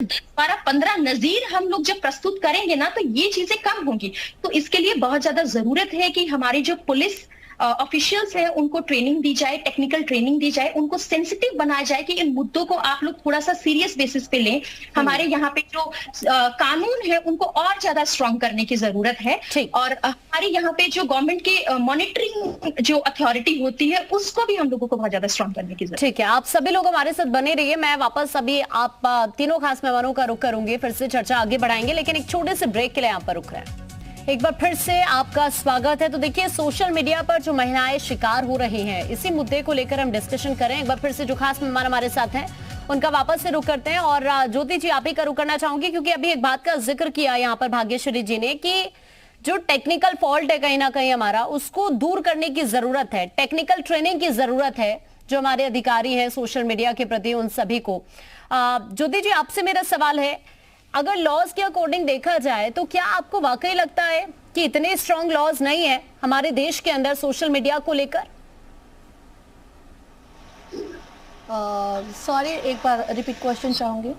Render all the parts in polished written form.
12-15 नजीर हम लोग जब प्रस्तुत करेंगे ना, तो ये चीजें कम होंगी। तो इसके लिए बहुत ज्यादा जरूरत है कि हमारी जो पुलिस ऑफिशियल्स हैं उनको ट्रेनिंग दी जाए, टेक्निकल ट्रेनिंग दी जाए, उनको सेंसिटिव बनाया जाए कि इन मुद्दों को आप लोग थोड़ा सा सीरियस बेसिस पे लें। हमारे यहाँ पे जो कानून है उनको और ज्यादा स्ट्रांग करने की जरूरत है। और हमारे यहाँ पे जो गवर्नमेंट के मॉनिटरिंग जो अथॉरिटी होती है उसको भी हम लोगों को बहुत ज्यादा स्ट्रांग करने की जरूरत है। ठीक है, आप सभी लोग हमारे साथ बने रहिए। मैं वापस अभी आप तीनों खास मेहमानों का रुख करूंगी, फिर से चर्चा आगे बढ़ाएंगे, लेकिन एक छोटे से ब्रेक के लिए यहाँ पर रुक रहे हैं। एक बार फिर से आपका स्वागत है। तो देखिए, सोशल मीडिया पर जो महिलाएं शिकार हो रही हैं, इसी मुद्दे को लेकर हम डिस्कशन करें। एक बार फिर से जो खास मेहमान हमारे साथ हैं उनका वापस से रुख करते हैं। और ज्योति जी, आप ही का रुख करना चाहूंगी, क्योंकि अभी एक बात का जिक्र किया यहाँ पर भाग्यश्री जी ने कि जो टेक्निकल फॉल्ट है कहीं ना कहीं हमारा, उसको दूर करने की जरूरत है, टेक्निकल ट्रेनिंग की जरूरत है जो हमारे अधिकारी हैं सोशल मीडिया के प्रति, उन सभी को। ज्योति जी, आपसे मेरा सवाल है, अगर लॉज के अकॉर्डिंग देखा जाए तो क्या आपको वाकई लगता है कि इतने स्ट्रॉन्ग लॉज नहीं है हमारे देश के अंदर सोशल मीडिया को लेकर? सॉरी, एक बार रिपीट क्वेश्चन चाहूंगी।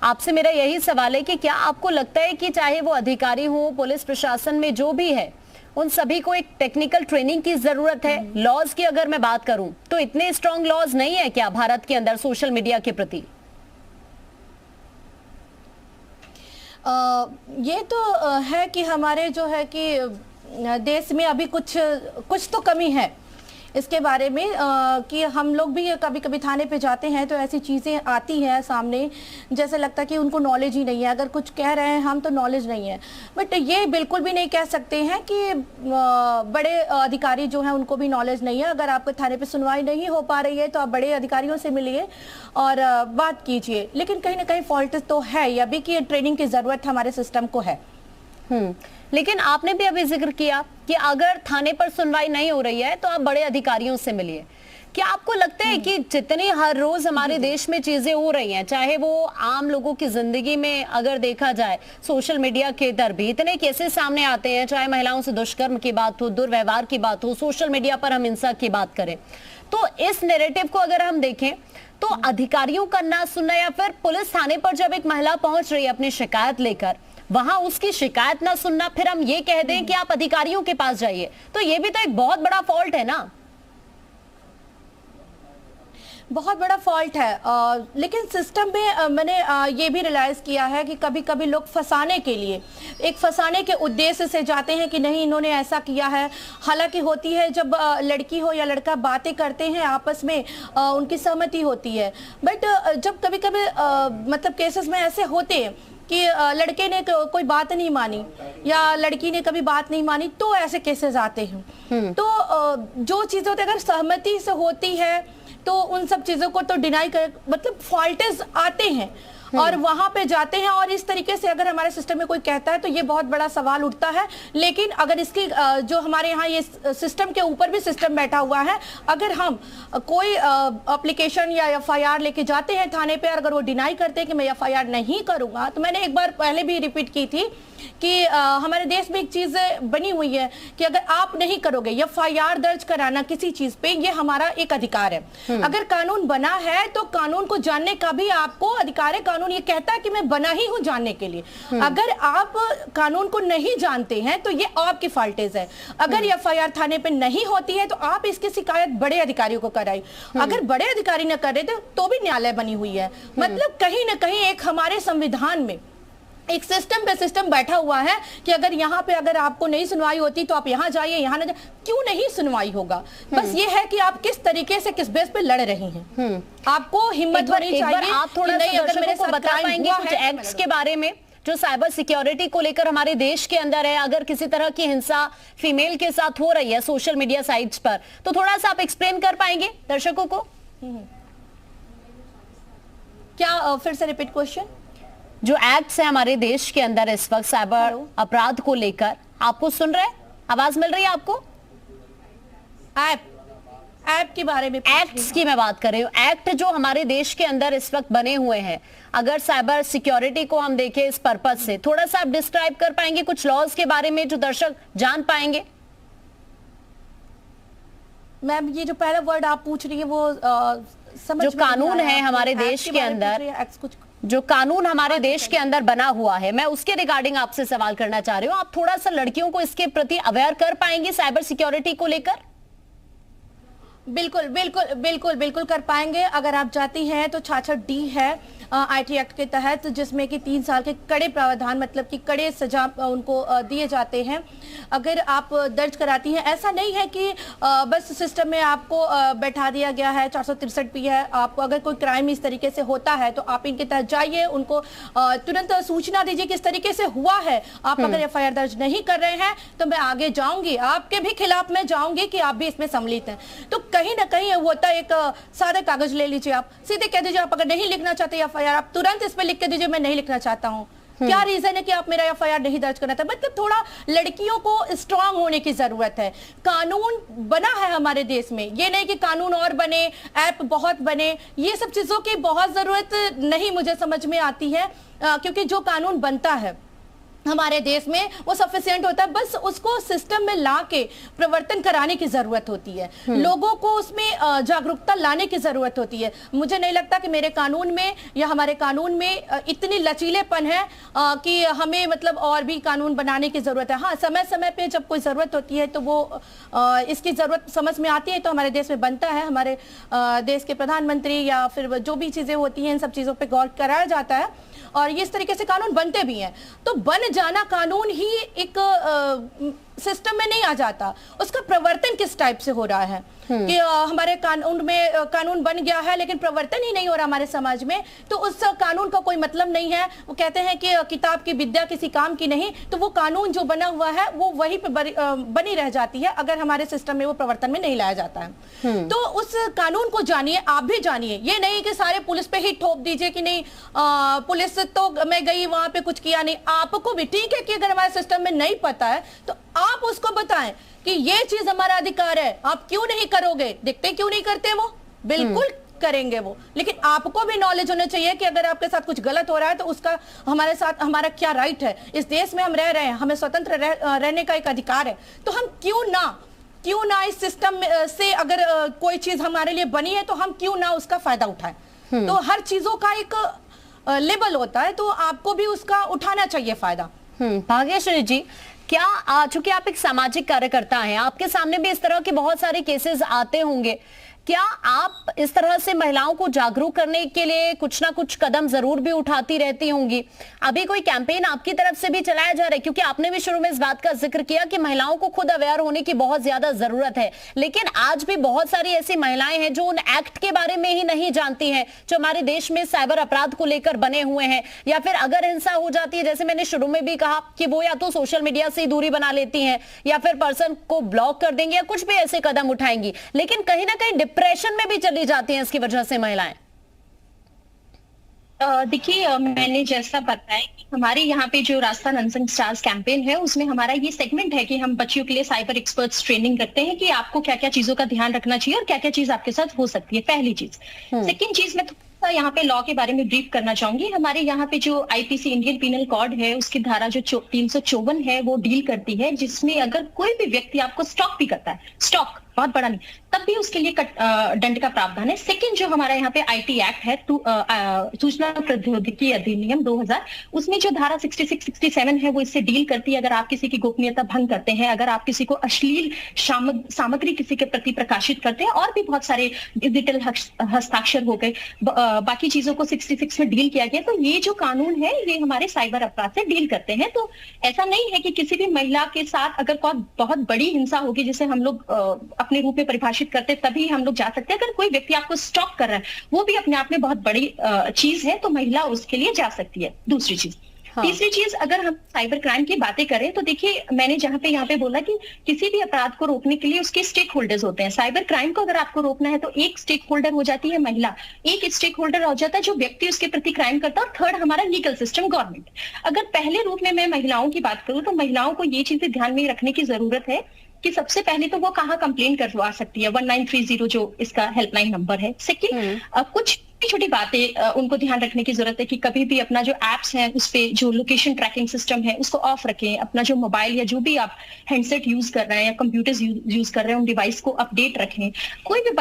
आपसे मेरा यही सवाल है कि क्या आपको लगता है कि चाहे वो अधिकारी हो, पुलिस प्रशासन में जो भी है, उन सभी को एक टेक्निकल ट्रेनिंग की जरूरत है? लॉज की अगर मैं बात करूं तो इतने स्ट्रॉन्ग लॉज नहीं है क्या भारत के अंदर सोशल मीडिया के प्रति? ये तो है कि हमारे जो है कि देश में अभी कुछ तो कमी है इसके बारे में, कि हम लोग भी कभी कभी थाने पे जाते हैं तो ऐसी चीज़ें आती हैं सामने, जैसे लगता है कि उनको नॉलेज ही नहीं है। अगर कुछ कह रहे हैं हम तो नॉलेज नहीं है। बट ये बिल्कुल भी नहीं कह सकते हैं कि बड़े अधिकारी जो हैं उनको भी नॉलेज नहीं है। अगर आपके थाने पे सुनवाई नहीं हो पा रही है तो आप बड़े अधिकारियों से मिलिए और बात कीजिए। लेकिन कहीं ना कहीं फॉल्ट तो है ये अभी कि ट्रेनिंग की ज़रूरत हमारे सिस्टम को है। लेकिन आपने भी अभी जिक्र किया कि अगर थाने पर सुनवाई नहीं हो रही है तो आप बड़े अधिकारियों से मिलिए। क्या आपको लगता है कि जितनी हर रोज हमारे देश में चीजें हो रही हैं, चाहे वो आम लोगों की जिंदगी में अगर देखा जाए, सोशल मीडिया के दर भी इतने केसेस सामने आते हैं, चाहे महिलाओं से दुष्कर्म की बात हो, दुर्व्यवहार की बात हो, सोशल मीडिया पर हम हिंसा की बात करें, तो इस नैरेटिव को अगर हम देखें तो अधिकारियों का ना सुनना, या फिर पुलिस थाने पर जब एक महिला पहुंच रही है अपनी शिकायत लेकर, वहां उसकी शिकायत ना सुनना, फिर हम ये कह दें कि आप अधिकारियों के पास जाइए, तो ये भी तो एक बहुत बड़ा फॉल्ट है ना? बहुत बड़ा फॉल्ट है। लेकिन सिस्टम में मैंने ये भी रियलाइज़ किया है कि कभी कभी लोग फंसाने के लिए, एक फंसाने के उद्देश्य से जाते हैं कि नहीं इन्होंने ऐसा किया है। हालांकि होती है जब लड़की हो या लड़का बातें करते हैं आपस में, उनकी सहमति होती है। बट जब कभी कभी मतलब केसेस में ऐसे होते हैं कि लड़के ने कोई बात नहीं मानी या लड़की ने कभी बात नहीं मानी, तो ऐसे केसेस आते हैं। तो जो चीज़ें होती है अगर सहमति से होती है तो उन सब चीजों को तो डिनाई कर, मतलब फॉल्टेज आते हैं और वहां पे जाते हैं। और इस तरीके से अगर हमारे सिस्टम में कोई कहता है तो ये बहुत बड़ा सवाल उठता है। लेकिन अगर इसकी जो हमारे यहाँ ये सिस्टम के ऊपर भी सिस्टम बैठा हुआ है, अगर हम कोई एप्लीकेशन या एफआईआर लेके जाते हैं थाने पे, अगर वो डिनाई करते हैं कि मैं एफआईआर नहीं करूंगा, तो मैंने एक बार पहले भी रिपीट की थी कि हमारे देश में एक चीज बनी हुई है कि अगर आप नहीं करोगे एफआईआर दर्ज कराना किसी चीज पे, ये हमारा एक अधिकार है। अगर कानून बना है तो कानून को जानने का भी आपको अधिकार है। कानून ये कहता है कि मैं बना ही हूं जानने के लिए। अगर आप कानून को नहीं जानते हैं तो ये आपकी फॉल्टेज है। अगर एफआईआर थाने पे नहीं होती है तो आप इसकी शिकायत बड़े अधिकारियों को कराई। अगर बड़े अधिकारी न कर रहे तो भी न्यायालय बनी हुई है। मतलब कहीं ना कहीं एक हमारे संविधान में एक सिस्टम पे सिस्टम बैठा हुआ है कि अगर यहाँ पे अगर आपको नहीं सुनवाई होती तो आप यहाँ जाइए, यहाँ ना जाइए। क्यों नहीं सुनवाई होगा? बस ये है कि आप किस तरीके से, किस बेस पे लड़ रही हैं। आपको हिम्मत होनी चाहिए। आप थोड़ा नहीं, अगर मेरे को बता पाएंगे कुछ एक्ट्स के बारे में जो साइबर सिक्योरिटी को लेकर हमारे देश के अंदर है, अगर किसी तरह की हिंसा फीमेल के साथ हो रही है सोशल मीडिया साइट्स पर, तो थोड़ा सा आप एक्सप्लेन कर पाएंगे दर्शकों को? क्या फिर से रिपीट क्वेश्चन? जो एक्ट्स है हमारे देश के अंदर इस वक्त साइबर अपराध को लेकर, आपको सुन रहे हैं? आवाज मिल रही है आपको? ऐप के बारे में, एक्ट्स की मैं बात कर रही हूँ। एक्ट जो हमारे देश के अंदर इस वक्त बने हुए हैं, अगर साइबर सिक्योरिटी को हम देखें इस पर्पज से, थोड़ा सा आप डिस्क्राइब कर पाएंगे कुछ लॉज के बारे में जो दर्शक जान पाएंगे? मैम, ये जो पहला वर्ड आप पूछ रही है वो समझ जो कानून है हमारे देश के अंदर, जो कानून हमारे देश के अंदर बना हुआ है, मैं उसके रिगार्डिंग आपसे सवाल करना चाह रही हूँ। आप थोड़ा सा लड़कियों को इसके प्रति अवेयर कर पाएंगी साइबर सिक्योरिटी को लेकर? बिल्कुल बिल्कुल बिल्कुल बिल्कुल कर पाएंगे। अगर आप जाती हैं तो 66D है आईटी एक्ट के तहत, जिसमें कि 3 साल के कड़े प्रावधान, मतलब कि कड़े सजा उनको दिए जाते हैं अगर आप दर्ज कराती हैं। ऐसा नहीं है कि बस सिस्टम में आपको बैठा दिया गया है, 463 भी है। आपको अगर कोई क्राइम इस तरीके से होता है तो आप इनके तहत जाइए, उनको तुरंत सूचना दीजिए किस तरीके से हुआ है। आप अगर एफआईआर दर्ज नहीं कर रहे हैं तो मैं आगे जाऊंगी, आपके भी खिलाफ मैं जाऊंगी कि आप भी इसमें सम्मिलित हैं। तो कहीं ना कहीं होता है, एक सादा कागज ले लीजिए, आप सीधे कह दीजिए आप अगर नहीं लिखना चाहते एफआईआर, आप तुरंत इस पे लिख के दीजिए मैं नहीं लिखना चाहता हूं। क्या रीजन है कि आप मेरा एफआईआर नहीं दर्ज करना था? मतलब थोड़ा लड़कियों को स्ट्रांग होने की जरूरत है। कानून बना है हमारे देश में, ये नहीं कि कानून और बने, ऐप बहुत बने, ये सब चीजों की बहुत जरूरत नहीं मुझे समझ में आती है, क्योंकि जो कानून बनता है हमारे देश में वो सफिशिएंट होता है। बस उसको सिस्टम में ला के प्रवर्तन कराने की जरूरत होती है, लोगों को उसमें जागरूकता लाने की जरूरत होती है। मुझे नहीं लगता कि मेरे कानून में या हमारे कानून में इतनी लचीलेपन है कि हमें मतलब और भी कानून बनाने की जरूरत है। हाँ, समय समय पे जब कोई जरूरत होती है तो वो इसकी जरूरत समझ में आती है तो हमारे देश में बनता है। हमारे देश के प्रधानमंत्री या फिर जो भी चीजें होती हैं इन सब चीजों पर गौर कराया जाता है और इस तरीके से कानून बनते भी हैं। तो बन जाना कानून ही एक सिस्टम में नहीं आ जाता, उसका प्रवर्तन किस टाइप से हो रहा है कि हमारे कानून में कानून बन गया है लेकिन प्रवर्तन ही नहीं हो रहा हमारे समाज में, तो उस कानून का कोई मतलब नहीं है। वो कहते हैं कि किताब की विद्या किसी काम की नहीं, तो वो कानून जो बना हुआ है वो वहीं पे बनी रह जाती है अगर हमारे सिस्टम में वो प्रवर्तन में नहीं लाया जाता है। तो उस कानून को जानिए, आप भी जानिए। ये नहीं कि सारे पुलिस पे ही ठोप दीजिए कि नहीं पुलिस तो मैं गई वहां पे कुछ किया नहीं। आपको भी ठीक है कि अगर हमारे सिस्टम में नहीं पता है तो आप उसको बताएं कि ये चीज हमारा अधिकार है, आप क्यों नहीं करोगे? देखते क्यों नहीं करते? वो बिल्कुल करेंगे वो, लेकिन आपको भी नॉलेज होना चाहिए कि अगर आपके साथ कुछ गलत हो रहा है तो उसका हमारे साथ हमारा क्या राइट है। इस देश में हम रह रहे हैं, हमें स्वतंत्र रहने का एक अधिकार है, तो हम क्यों ना इस सिस्टम से अगर कोई चीज हमारे लिए बनी है तो हम क्यों ना उसका फायदा उठाएं। तो हर चीजों का एक लेवल होता है, तो आपको भी उसका उठाना चाहिए फायदा। भाग्यश्री जी, क्या चूंकि आप एक सामाजिक कार्यकर्ता हैं, आपके सामने भी इस तरह के बहुत सारे केसेस आते होंगे, क्या आप इस तरह से महिलाओं को जागरूक करने के लिए कुछ ना कुछ कदम जरूर भी उठाती रहती होंगी? अभी कोई कैंपेन आपकी तरफ से भी चलाया जा रहा है? क्योंकि आपने भी शुरू में इस बात का जिक्र किया कि महिलाओं को खुद अवेयर होने की बहुत ज्यादा जरूरत है, लेकिन आज भी बहुत सारी ऐसी महिलाएं हैं जो उन एक्ट के बारे में ही नहीं जानती हैं, जो हमारे देश में साइबर अपराध को लेकर बने हुए हैं, या फिर अगर हिंसा हो जाती है, जैसे मैंने शुरू में भी कहा कि वो या तो सोशल मीडिया से दूरी बना लेती हैं या फिर पर्सन को ब्लॉक कर देंगे या कुछ भी ऐसे कदम उठाएंगी, लेकिन कहीं ना कहीं डिप्रेशन में भी चली जाती हैं इसकी वजह से महिलाएं। देखिए, मैंने जैसा बताया कि हमारे यहाँ पे जो राजस्थान अनसंग स्टार्स कैंपेन है उसमें हमारा ये सेगमेंट है कि हम बच्चियों के लिए साइबर एक्सपर्ट्स ट्रेनिंग करते हैं कि आपको क्या क्या चीजों का ध्यान रखना चाहिए और क्या क्या चीज आपके साथ हो सकती है, पहली चीज। सेकंड चीज, मैं थोड़ा सा यहाँ पे लॉ के बारे में ब्रीफ करना चाहूंगी। हमारे यहाँ पे जो आईपीसी इंडियन पीनल कोड है उसकी धारा जो 354 है वो डील करती है, जिसमें अगर कोई भी व्यक्ति आपको स्टॉक भी करता है, स्टॉक बहुत बड़ा नहीं, तब भी उसके लिए दंड का प्रावधान है। सेकंड, जो हमारा यहाँ पे आईटी एक्ट है, सूचना प्रौद्योगिकी अधिनियम 2000, उसमें जो धारा 66, 67 है वो इससे डील करती है। अगर आप किसी की गोपनीयता भंग करते हैं, अगर आप किसी को अश्लील सामग्री किसी के प्रति प्रकाशित करते हैं, और भी बहुत सारे डिजिटल हस्ताक्षर हो गए, बाकी चीजों को 66 में डील किया गया। तो ये जो कानून है ये हमारे साइबर अपराध से डील करते हैं। तो ऐसा नहीं है कि किसी भी महिला के साथ अगर कोई बहुत बड़ी हिंसा होगी जिसे हम लोग अपने रूप में परिभाषित करते तभी हम लोग जा सकते हैं। अगर कोई व्यक्ति आपको स्टॉक कर रहा है वो भी अपने आप में बहुत बड़ी चीज है, तो महिला उसके लिए जा सकती है। दूसरी चीज, तीसरी चीज, अगर हम साइबर क्राइम की बातें करें तो देखिए, मैंने यहाँ पे बोला कि किसी भी अपराध को रोकने के लिए उसके स्टेक होल्डर्स होते हैं। साइबर क्राइम को अगर आपको रोकना है तो एक स्टेक होल्डर हो जाती है महिला, एक स्टेक होल्डर हो जाता है जो व्यक्ति उसके प्रति क्राइम करता है, और थर्ड हमारा लीगल सिस्टम, गवर्नमेंट। अगर पहले रूप में मैं महिलाओं की बात करूं तो महिलाओं को ये चीजें ध्यान में रखने की जरूरत है कि सबसे पहले तो वो कहाँ कंप्लेन करवा सकती है, 1930 जो इसका हेल्पलाइन नंबर है। सेकंड, कुछ छोटी बातें उनको ध्यान रखने की जरूरत है कि कभी भी अपना जो एप्स है उस पे जो लोकेशन ट्रैकिंग सिस्टम है उसको ऑफ रखें। अपना जो मोबाइल या जो भी आप हैंडसेट यूज कर रहे हैं या कंप्यूटर्स यूज कर रहे हैं उन डिवाइस को अपडेट रखें। कोई भी